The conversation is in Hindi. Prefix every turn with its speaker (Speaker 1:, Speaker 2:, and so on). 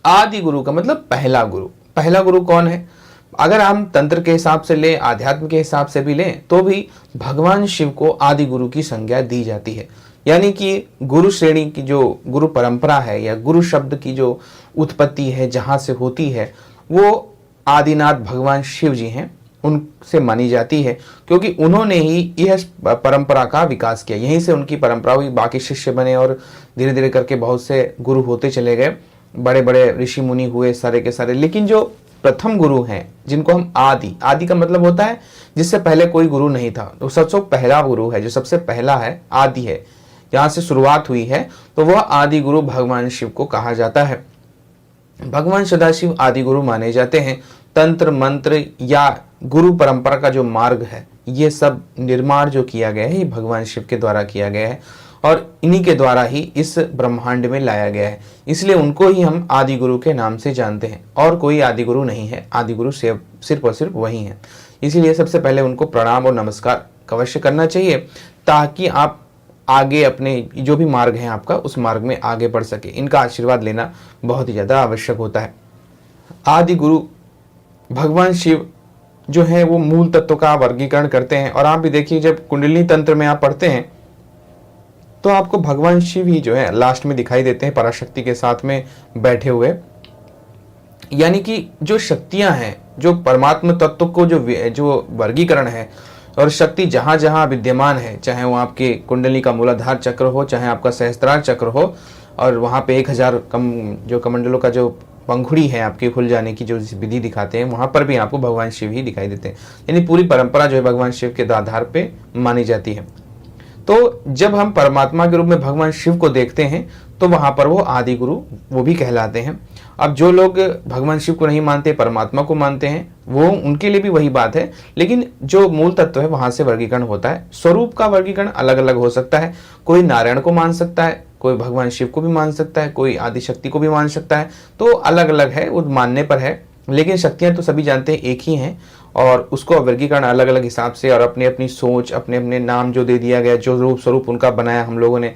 Speaker 1: आदि गुरु का मतलब पहला गुरु। पहला गुरु कौन है? अगर हम तंत्र के हिसाब से लें, आध्यात्म के हिसाब से भी लें, तो भी भगवान शिव को आदि गुरु की संज्ञा दी जाती है। यानी कि गुरु श्रेणी की जो गुरु परंपरा है या गुरु शब्द की जो उत्पत्ति है जहाँ से होती है, वो आदिनाथ भगवान शिव जी हैं, उनसे मानी जाती है, क्योंकि उन्होंने ही यह परंपरा का विकास किया। यहीं से उनकी परंपरा हुई, बाकी शिष्य बने और धीरे धीरे करके बहुत से गुरु होते चले गए, बड़े बड़े ऋषि मुनि हुए सारे के सारे। लेकिन जो प्रथम गुरु हैं, जिनको हम आदि का मतलब होता है जिससे पहले कोई गुरु नहीं था, तो सबसे पहला गुरु है, जो सबसे पहला है, आदि है, यहाँ से शुरुआत हुई है, तो वह आदि गुरु भगवान शिव को कहा जाता है। भगवान सदाशिव आदि गुरु माने जाते हैं। तंत्र मंत्र या गुरु परंपरा का जो मार्ग है, ये सब निर्माण जो किया गया है, ये भगवान शिव के द्वारा किया गया है और इन्हीं के द्वारा ही इस ब्रह्मांड में लाया गया है। इसलिए उनको ही हम आदि गुरु के नाम से जानते हैं, और कोई आदि गुरु नहीं है। आदि गुरु सिर्फ और सिर्फ वही है। इसीलिए सबसे पहले उनको प्रणाम और नमस्कार अवश्य करना चाहिए, ताकि आप आगे अपने जो भी मार्ग है आपका, उस मार्ग में आगे बढ़ सके। इनका आशीर्वाद लेना बहुत ही ज़्यादा आवश्यक होता है। आदि गुरु भगवान शिव जो है वो मूल तत्व का वर्गीकरण करते हैं। और आप भी देखिए, जब कुंडलिनी तंत्र में आप पढ़ते हैं तो आपको भगवान शिव ही जो है लास्ट में दिखाई देते हैं, पराशक्ति के साथ में बैठे हुए। यानी कि जो शक्तियां हैं, जो परमात्मा तत्व को जो वर्गीकरण है, और शक्ति जहां जहां विद्यमान है, चाहे वो आपके कुंडली का मूलाधार चक्र हो, चाहे आपका सहस्त्रार चक्र हो, और वहां पे 1000 जो कमंडलों का जो पंखुड़ी है आपके खुल जाने की जो विधि दिखाते हैं, वहां पर भी आपको भगवान शिव ही दिखाई देते हैं। यानी पूरी परंपरा जो है भगवान शिव के आधार पे मानी जाती है। तो जब हम परमात्मा के रूप में भगवान शिव को देखते हैं, तो वहां पर वो आदि गुरु वो भी कहलाते हैं। अब जो लोग भगवान शिव को नहीं मानते, परमात्मा को मानते हैं, वो उनके लिए भी वही बात है, लेकिन जो मूल तत्व है वहां से वर्गीकरण होता है। स्वरूप का वर्गीकरण अलग अलग हो सकता है। कोई नारायण को मान सकता है, कोई भगवान शिव को भी मान सकता है, कोई आदिशक्ति को भी मान सकता है। तो अलग अलग है, वो मानने पर है, लेकिन शक्तियां तो सभी जानते हैं एक ही हैं, और उसको वर्गीकरण अलग अलग हिसाब से और अपनी अपनी सोच, अपने अपने नाम जो दे दिया गया, जो रूप स्वरूप उनका बनाया हम लोगों ने,